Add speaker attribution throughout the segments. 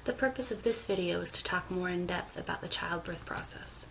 Speaker 1: The purpose of this video is to talk more in depth about the childbirth process.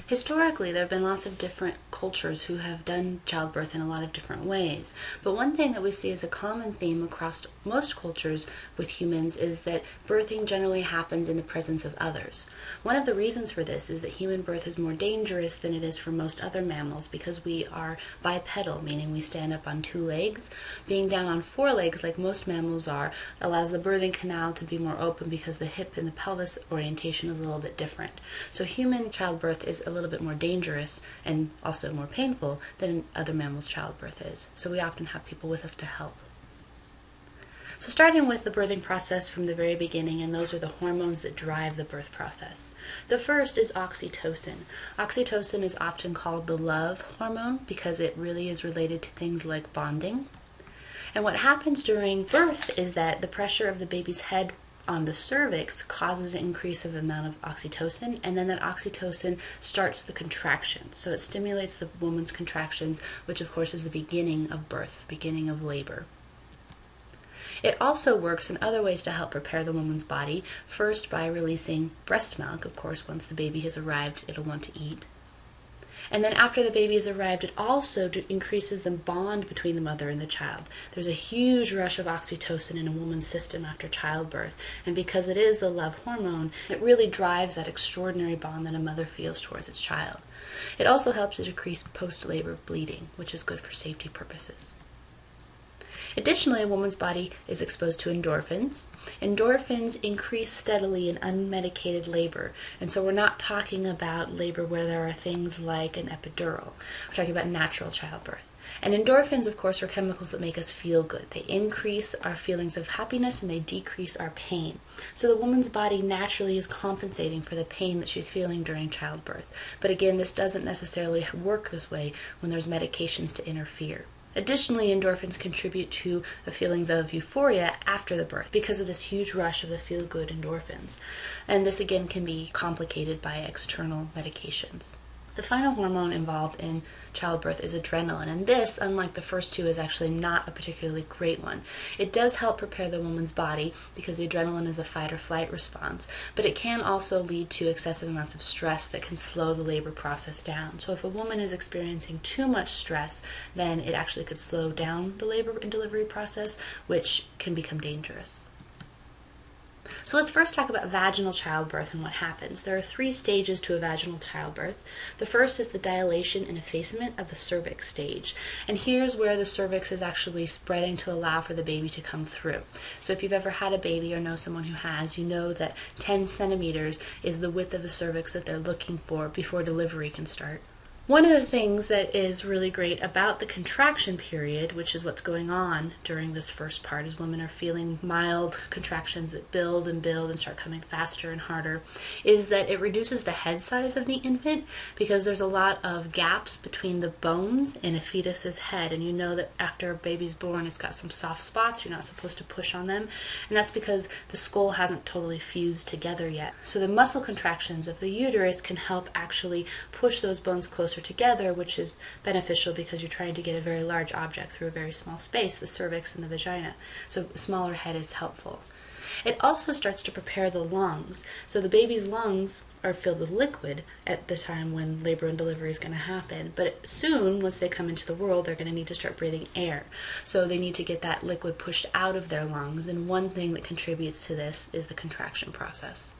Speaker 1: Historically, there have been lots of different cultures who have done childbirth in a lot of different ways. But one thing that we see as a common theme across most cultures with humans is that birthing generally happens in the presence of others. One of the reasons for this is that human birth is more dangerous than it is for most other mammals because we are bipedal, meaning we stand up on two legs. Being down on four legs, like most mammals are, allows the birthing canal to be more open because the hip and the pelvis orientation is a little bit different. So human childbirth is a little bit more dangerous and also more painful than other mammals' childbirth is. So we often have people with us to help. So starting with the birthing process from the very beginning, and those are the hormones that drive the birth process. The first is oxytocin. Oxytocin is often called the love hormone because it really is related to things like bonding. And what happens during birth is that the pressure of the baby's head on the cervix causes an increase of amount of oxytocin, and then that oxytocin starts the contractions. So it stimulates the woman's contractions, which of course is the beginning of birth, beginning of labor. It also works in other ways to help prepare the woman's body, first by releasing breast milk. Of course, once the baby has arrived, it'll want to eat. And then after the baby has arrived, it also increases the bond between the mother and the child. There's a huge rush of oxytocin in a woman's system after childbirth, and because it is the love hormone, it really drives that extraordinary bond that a mother feels towards its child. It also helps to decrease post-labor bleeding, which is good for safety purposes. Additionally, a woman's body is exposed to endorphins. Endorphins increase steadily in unmedicated labor, and so we're not talking about labor where there are things like an epidural. We're talking about natural childbirth. And endorphins, of course, are chemicals that make us feel good. They increase our feelings of happiness and they decrease our pain. So the woman's body naturally is compensating for the pain that she's feeling during childbirth. But again, this doesn't necessarily work this way when there's medications to interfere. Additionally, endorphins contribute to the feelings of euphoria after the birth because of this huge rush of the feel-good endorphins. And this again can be complicated by external medications. The final hormone involved in childbirth is adrenaline, and this, unlike the first two, is actually not a particularly great one. It does help prepare the woman's body because the adrenaline is a fight or flight response, but it can also lead to excessive amounts of stress that can slow the labor process down. So if a woman is experiencing too much stress, then it actually could slow down the labor and delivery process, which can become dangerous. So let's first talk about vaginal childbirth and what happens. There are 3 stages to a vaginal childbirth. The first is the dilation and effacement of the cervix stage. And here's where the cervix is actually spreading to allow for the baby to come through. So if you've ever had a baby or know someone who has, you know that 10 centimeters is the width of the cervix that they're looking for before delivery can start. One of the things that is really great about the contraction period, which is what's going on during this first part, as women are feeling mild contractions that build and start coming faster and harder, is that it reduces the head size of the infant because there's a lot of gaps between the bones in a fetus's head. And you know that after a baby's born, it's got some soft spots. You're not supposed to push on them. And that's because the skull hasn't totally fused together yet. So the muscle contractions of the uterus can help actually push those bones closer together, which is beneficial because you're trying to get a very large object through a very small space, the cervix and the vagina. So a smaller head is helpful. It also starts to prepare the lungs. So the baby's lungs are filled with liquid at the time when labor and delivery is going to happen. But soon, once they come into the world, they're going to need to start breathing air. So they need to get that liquid pushed out of their lungs. And one thing that contributes to this is the contraction process.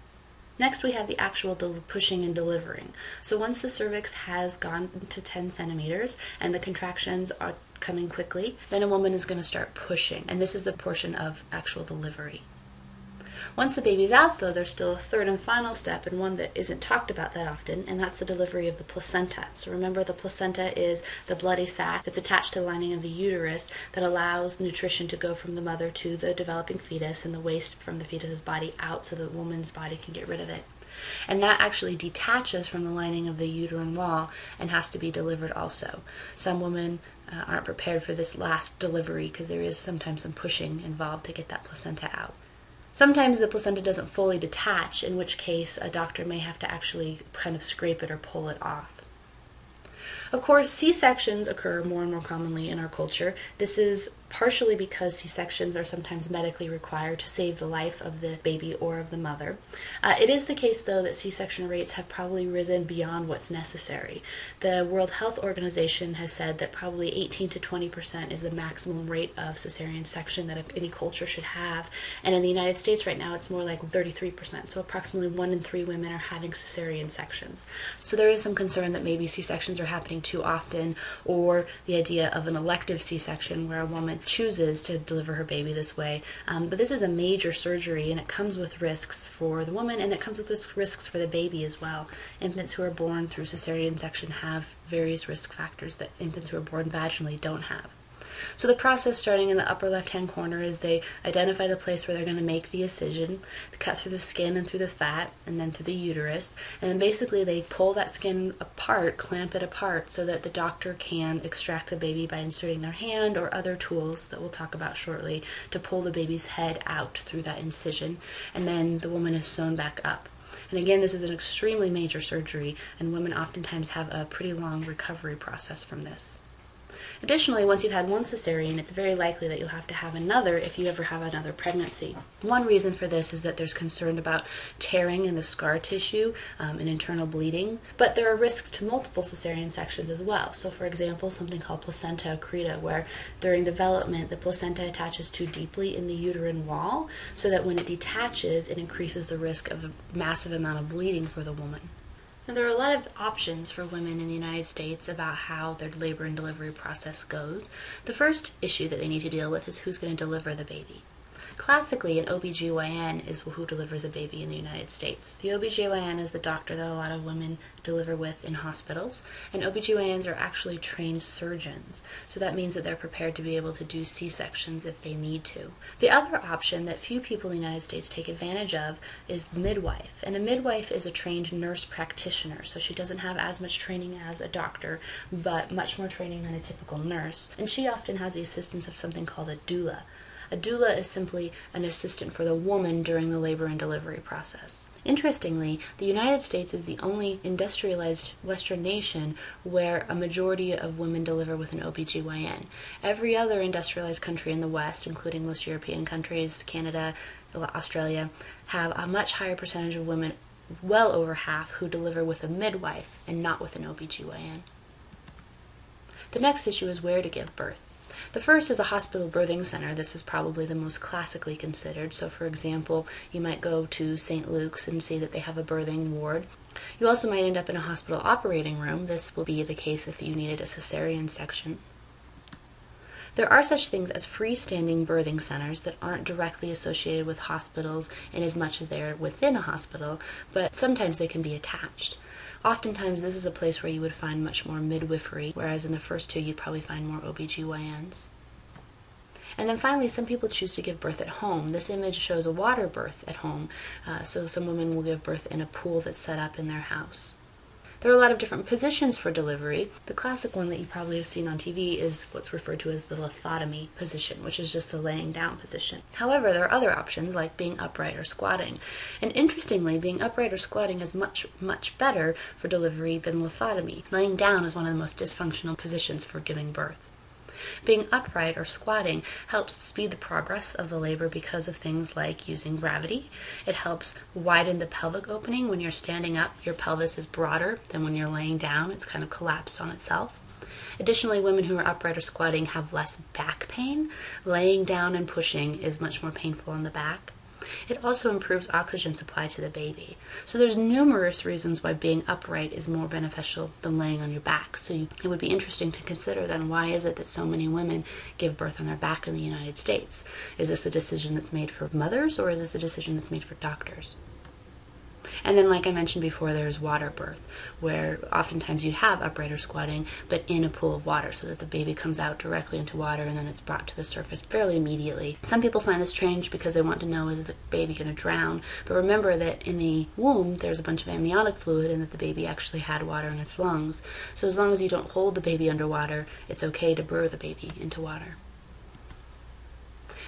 Speaker 1: Next, we have the actual pushing and delivering. So once the cervix has gone to 10 centimeters and the contractions are coming quickly, then a woman is going to start pushing. And this is the portion of actual delivery. Once the baby's out, though, there's still a third and final step, and one that isn't talked about that often, and that's the delivery of the placenta. So remember, the placenta is the bloody sac that's attached to the lining of the uterus that allows nutrition to go from the mother to the developing fetus and the waste from the fetus's body out so the woman's body can get rid of it. And that actually detaches from the lining of the uterine wall and has to be delivered also. Some women aren't prepared for this last delivery because there is sometimes some pushing involved to get that placenta out. Sometimes the placenta doesn't fully detach, in which case a doctor may have to actually kind of scrape it or pull it off. Of course, C-sections occur more and more commonly in our culture. This is partially because C-sections are sometimes medically required to save the life of the baby or of the mother. It is the case, though, that C-section rates have probably risen beyond what's necessary. The World Health Organization has said that probably 18 to 20% is the maximum rate of cesarean section that any culture should have, and in the United States right now it's more like 33%, so approximately 1 in 3 women are having cesarean sections. So there is some concern that maybe C-sections are happening too often, or the idea of an elective C-section where a woman chooses to deliver her baby this way. But this is a major surgery, and it comes with risks for the woman, and it comes with risks for the baby as well. Infants who are born through cesarean section have various risk factors that infants who are born vaginally don't have. So the process, starting in the upper left-hand corner, is they identify the place where they're going to make the incision, cut through the skin and through the fat, and then through the uterus, and then basically they pull that skin apart, clamp it apart, so that the doctor can extract the baby by inserting their hand or other tools that we'll talk about shortly to pull the baby's head out through that incision, and then the woman is sewn back up. And again, this is an extremely major surgery, and women oftentimes have a pretty long recovery process from this. Additionally, once you've had one cesarean, it's very likely that you'll have to have another if you ever have another pregnancy. One reason for this is that there's concern about tearing in the scar tissue and internal bleeding, but there are risks to multiple cesarean sections as well. So for example, something called placenta accreta, where during development the placenta attaches too deeply in the uterine wall, so that when it detaches, it increases the risk of a massive amount of bleeding for the woman. Now, there are a lot of options for women in the United States about how their labor and delivery process goes. The first issue that they need to deal with is who's going to deliver the baby. Classically, an OBGYN is who delivers a baby in the United States. The OBGYN is the doctor that a lot of women deliver with in hospitals, and OBGYNs are actually trained surgeons, so that means that they're prepared to be able to do C-sections if they need to. The other option that few people in the United States take advantage of is the midwife, and a midwife is a trained nurse practitioner, so she doesn't have as much training as a doctor, but much more training than a typical nurse, and she often has the assistance of something called a doula. A doula is simply an assistant for the woman during the labor and delivery process. Interestingly, the United States is the only industrialized Western nation where a majority of women deliver with an OBGYN. Every other industrialized country in the West, including most European countries, Canada, Australia, have a much higher percentage of women, well over half, who deliver with a midwife and not with an OBGYN. The next issue is where to give birth. The first is a hospital birthing center. This is probably the most classically considered. So for example, you might go to St. Luke's and see that they have a birthing ward. You also might end up in a hospital operating room. This will be the case if you needed a cesarean section. There are such things as freestanding birthing centers that aren't directly associated with hospitals in as much as they are within a hospital, but sometimes they can be attached. Oftentimes this is a place where you would find much more midwifery, whereas in the first two you'd probably find more OBGYNs. And then finally, some people choose to give birth at home. This image shows a water birth at home, so some women will give birth in a pool that's set up in their house. There are a lot of different positions for delivery. The classic one that you probably have seen on TV is what's referred to as the lithotomy position, which is just the laying down position. However, there are other options like being upright or squatting. And interestingly, being upright or squatting is much better for delivery than lithotomy. Laying down is one of the most dysfunctional positions for giving birth. Being upright or squatting helps speed the progress of the labor because of things like using gravity. It helps widen the pelvic opening. When you're standing up, your pelvis is broader than when you're laying down. It's kind of collapsed on itself. Additionally, women who are upright or squatting have less back pain. Laying down and pushing is much more painful on the back. It also improves oxygen supply to the baby. So there's numerous reasons why being upright is more beneficial than laying on your back. So it would be interesting to consider then, why is it that so many women give birth on their back in the United States? Is this a decision that's made for mothers, or is this a decision that's made for doctors? And then, like I mentioned before, there's water birth, where oftentimes you have upright or squatting, but in a pool of water, so that the baby comes out directly into water and then it's brought to the surface fairly immediately. Some people find this strange because they want to know, is the baby going to drown? But remember that in the womb, there's a bunch of amniotic fluid and that the baby actually had water in its lungs. So as long as you don't hold the baby underwater, it's okay to birth the baby into water.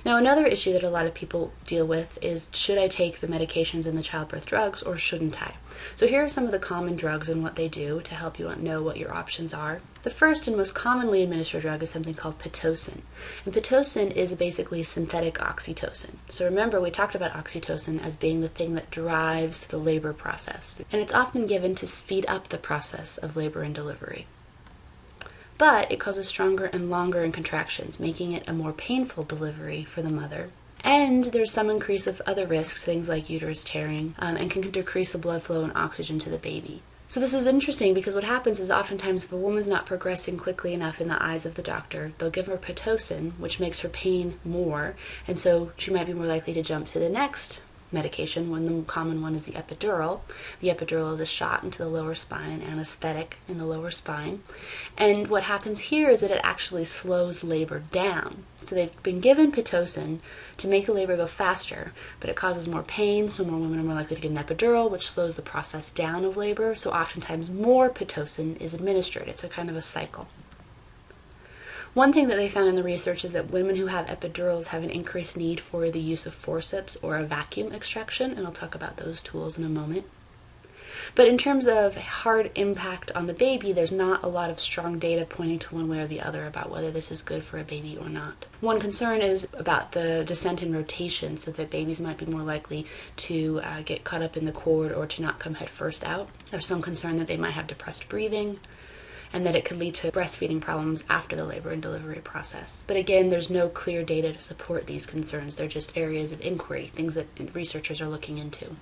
Speaker 1: Now, another issue that a lot of people deal with is, should I take the medications and the childbirth drugs or shouldn't I? So here are some of the common drugs and what they do to help you know what your options are. The first and most commonly administered drug is something called Pitocin. And Pitocin is basically synthetic oxytocin. So remember, we talked about oxytocin as being the thing that drives the labor process. And it's often given to speed up the process of labor and delivery. But it causes stronger and longer contractions, making it a more painful delivery for the mother. And there's some increase of other risks, things like uterus tearing, and can decrease the blood flow and oxygen to the baby. So this is interesting because what happens is oftentimes if a woman's not progressing quickly enough in the eyes of the doctor, they'll give her Pitocin, which makes her pain more, and so she might be more likely to jump to the next medication, when the common one is the epidural. The epidural is a shot into the lower spine, an anesthetic in the lower spine. And what happens here is that it actually slows labor down. So they've been given Pitocin to make the labor go faster, but it causes more pain, so more women are more likely to get an epidural, which slows the process down of labor, so oftentimes more Pitocin is administered. It's a kind of a cycle. One thing that they found in the research is that women who have epidurals have an increased need for the use of forceps or a vacuum extraction, and I'll talk about those tools in a moment. But in terms of hard impact on the baby, there's not a lot of strong data pointing to one way or the other about whether this is good for a baby or not. One concern is about the descent in rotation, so that babies might be more likely to get caught up in the cord or to not come head first out. There's some concern that they might have depressed breathing, and that it could lead to breastfeeding problems after the labor and delivery process. But again, there's no clear data to support these concerns. They're just areas of inquiry, things that researchers are looking into.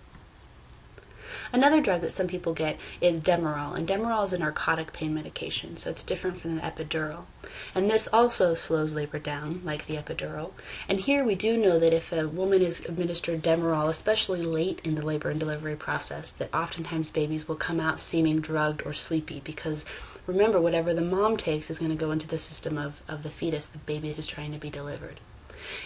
Speaker 1: Another drug that some people get is Demerol, and Demerol is a narcotic pain medication, so it's different from the epidural. And this also slows labor down, like the epidural. And here we do know that if a woman is administered Demerol, especially late in the labor and delivery process, that oftentimes babies will come out seeming drugged or sleepy, because remember, whatever the mom takes is going to go into the system of the fetus, the baby who's trying to be delivered.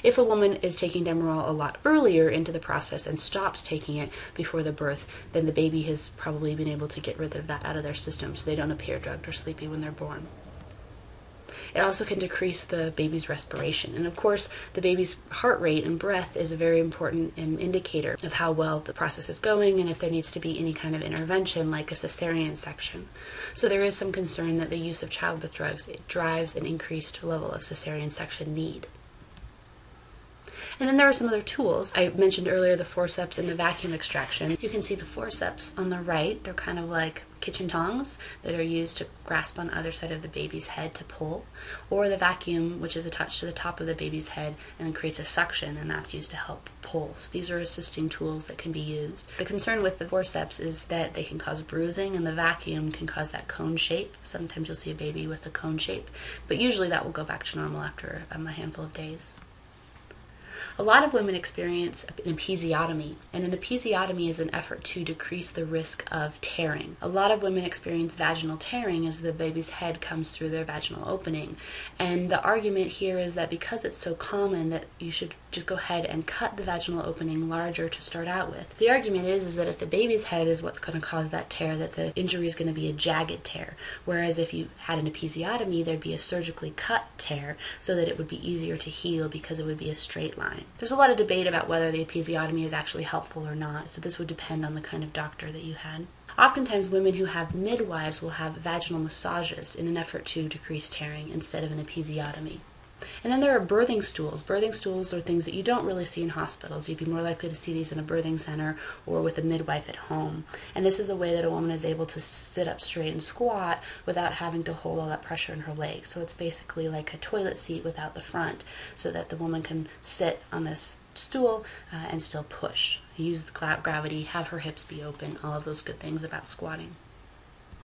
Speaker 1: If a woman is taking Demerol a lot earlier into the process and stops taking it before the birth, then the baby has probably been able to get rid of that out of their system, so they don't appear drugged or sleepy when they're born. It also can decrease the baby's respiration. And of course, the baby's heart rate and breath is a very important indicator of how well the process is going and if there needs to be any kind of intervention like a cesarean section. So there is some concern that the use of childbirth drugs, it drives an increased level of cesarean section need. And then there are some other tools. I mentioned earlier the forceps and the vacuum extraction. You can see the forceps on the right. They're kind of like kitchen tongs that are used to grasp on either side of the baby's head to pull, or the vacuum, which is attached to the top of the baby's head and creates a suction, and that's used to help pull. So these are assisting tools that can be used. The concern with the forceps is that they can cause bruising, and the vacuum can cause that cone shape. Sometimes you'll see a baby with a cone shape, but usually that will go back to normal after a handful of days. A lot of women experience an episiotomy, and an episiotomy is an effort to decrease the risk of tearing. A lot of women experience vaginal tearing as the baby's head comes through their vaginal opening, and the argument here is that because it's so common that you should just go ahead and cut the vaginal opening larger to start out with. The argument is that if the baby's head is what's going to cause that tear, that the injury is going to be a jagged tear, whereas if you had an episiotomy, there'd be a surgically cut tear so that it would be easier to heal because it would be a straight line. There's a lot of debate about whether the episiotomy is actually helpful or not, so this would depend on the kind of doctor that you had. Oftentimes women who have midwives will have vaginal massages in an effort to decrease tearing instead of an episiotomy. And then there are birthing stools. Birthing stools are things that you don't really see in hospitals. You'd be more likely to see these in a birthing center or with a midwife at home. And this is a way that a woman is able to sit up straight and squat without having to hold all that pressure in her legs. So it's basically like a toilet seat without the front, so that the woman can sit on this stool and still push. Use the gravity, have her hips be open, all of those good things about squatting.